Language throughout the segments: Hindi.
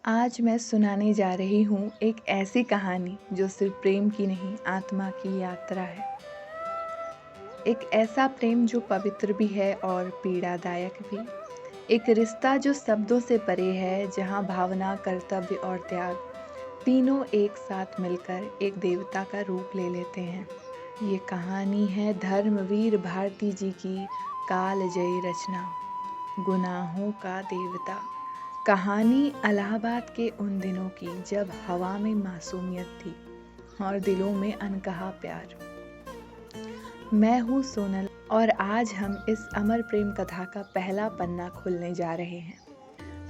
आज मैं सुनाने जा रही हूँ एक ऐसी कहानी जो सिर्फ प्रेम की नहीं, आत्मा की यात्रा है। एक ऐसा प्रेम जो पवित्र भी है और पीड़ादायक भी। एक रिश्ता जो शब्दों से परे है, जहाँ भावना, कर्तव्य और त्याग तीनों एक साथ मिलकर एक देवता का रूप ले लेते हैं। ये कहानी है धर्मवीर भारती जी की कालजयी रचना, गुनाहों का देवता। कहानी इलाहाबाद के उन दिनों की जब हवा में मासूमियत थी और दिलों में अनकहा प्यार। मैं हूँ सोनल और आज हम इस अमर प्रेम कथा का पहला पन्ना खोलने जा रहे हैं।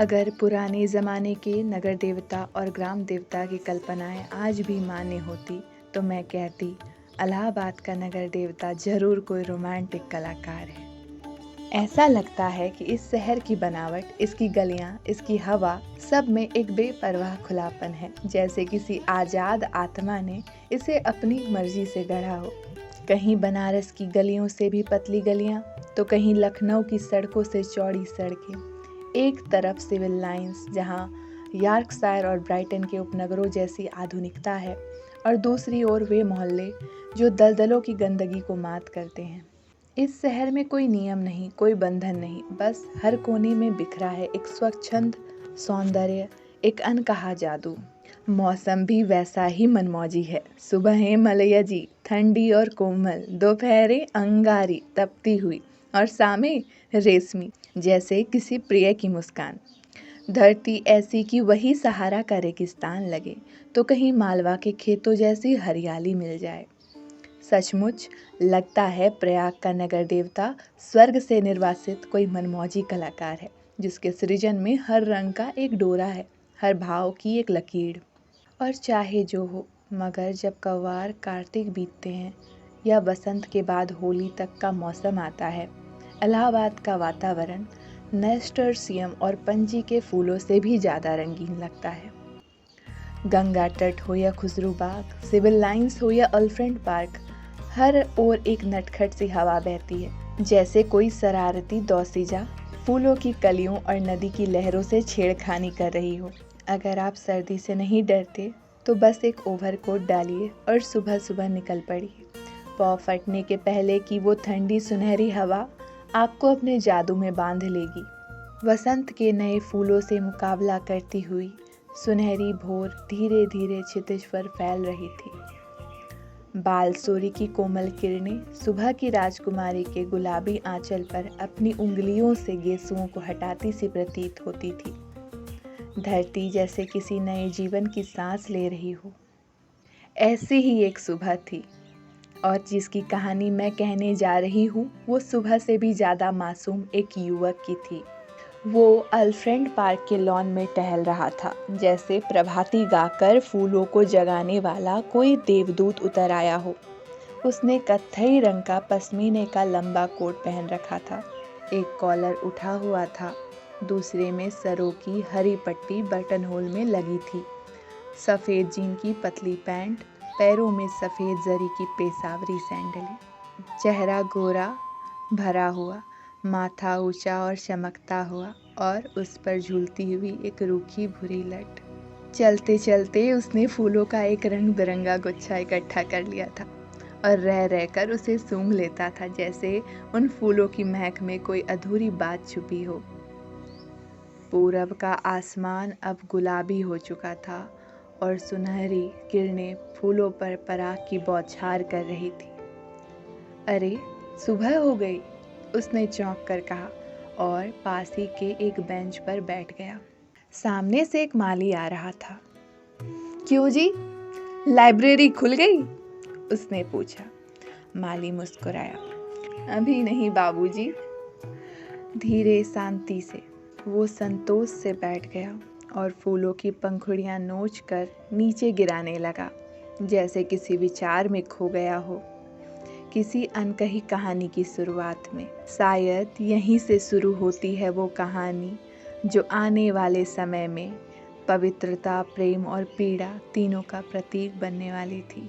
अगर पुराने ज़माने के नगर देवता और ग्राम देवता की कल्पनाएं आज भी मान्य होती तो मैं कहती इलाहाबाद का नगर देवता जरूर कोई रोमांटिक कलाकार है। ऐसा लगता है कि इस शहर की बनावट, इसकी गलियां, इसकी हवा, सब में एक बेपरवाह खुलापन है, जैसे किसी आज़ाद आत्मा ने इसे अपनी मर्जी से गढ़ा हो। कहीं बनारस की गलियों से भी पतली गलियां, तो कहीं लखनऊ की सड़कों से चौड़ी सड़कें। एक तरफ सिविल लाइंस, जहां यॉर्कशायर और ब्राइटन के उपनगरों जैसी आधुनिकता है, और दूसरी ओर वे मोहल्ले जो दलदलों की गंदगी को मात करते हैं। इस शहर में कोई नियम नहीं, कोई बंधन नहीं, बस हर कोने में बिखरा है एक स्वच्छंद सौंदर्य, एक अनकहा जादू। मौसम भी वैसा ही मनमौजी है। सुबहें मलयजी, ठंडी और कोमल, दोपहरें अंगारी तपती हुई, और शामें रेशमी, जैसे किसी प्रिय की मुस्कान। धरती ऐसी कि वही सहारा का रेगिस्तान लगे, तो कहीं मालवा के खेतों जैसी हरियाली मिल जाए। सचमुच लगता है प्रयाग का नगर देवता स्वर्ग से निर्वासित कोई मनमौजी कलाकार है, जिसके सृजन में हर रंग का एक डोरा है, हर भाव की एक लकीर। और चाहे जो हो, मगर जब कव्वार कार्तिक बीतते हैं या बसंत के बाद होली तक का मौसम आता है, इलाहाबाद का वातावरण नेस्टर्सियम और पंजी के फूलों से भी ज़्यादा रंगीन लगता है। गंगा तट हो या खुसरू बाग, सिविल लाइंस हो या अल्फ्रेंड पार्क, हर ओर एक नटखट सी हवा बहती है, जैसे कोई शरारती दौसीजा फूलों की कलियों और नदी की लहरों से छेड़खानी कर रही हो। अगर आप सर्दी से नहीं डरते तो बस एक ओवरकोट डालिए और सुबह सुबह निकल पड़िए। पौ फटने के पहले की वो ठंडी सुनहरी हवा आपको अपने जादू में बांध लेगी। वसंत के नए फूलों से मुकाबला करती हुई सुनहरी भोर धीरे धीरे क्षितिज पर फैल रही थी। बालसूरी की कोमल किरणें सुबह की राजकुमारी के गुलाबी आंचल पर अपनी उंगलियों से गेसुओं को हटाती सी प्रतीत होती थी। धरती जैसे किसी नए जीवन की सांस ले रही हो। ऐसी ही एक सुबह थी, और जिसकी कहानी मैं कहने जा रही हूँ वो सुबह से भी ज़्यादा मासूम एक युवक की थी। वो अल्फ्रेंड पार्क के लॉन में टहल रहा था, जैसे प्रभाती गाकर फूलों को जगाने वाला कोई देवदूत उतर आया हो। उसने कत्थई रंग का पश्मीने का लंबा कोट पहन रखा था, एक कॉलर उठा हुआ था, दूसरे में सरों की हरी पट्टी बटन होल में लगी थी। सफ़ेद जीन की पतली पैंट, पैरों में सफ़ेद जरी की पेशावरी सैंडलें। चेहरा गोरा भरा हुआ, माथा ऊंचा और चमकता हुआ, और उस पर झूलती हुई एक रूखी भूरी लट। चलते चलते उसने फूलों का एक रंग बिरंगा गुच्छा इकट्ठा कर लिया था और रह रहकर उसे सूंघ लेता था, जैसे उन फूलों की महक में कोई अधूरी बात छुपी हो। पूरब का आसमान अब गुलाबी हो चुका था और सुनहरी किरणें फूलों पर पराग की बौछार कर रही थी। अरे, सुबह हो गई, उसने चौंक कर कहा और पास ही के एक बेंच पर बैठ गया। सामने से एक माली आ रहा था। क्यों जी, लाइब्रेरी खुल गई? उसने पूछा। माली मुस्कुराया। अभी नहीं बाबूजी। धीरे शांति से वो संतोष से बैठ गया और फूलों की पंखुड़ियां नोच कर नीचे गिराने लगा, जैसे किसी विचार में खो गया हो, किसी अनकही कहानी की शुरुआत में। शायद यहीं से शुरू होती है वो कहानी जो आने वाले समय में पवित्रता, प्रेम और पीड़ा तीनों का प्रतीक बनने वाली थी।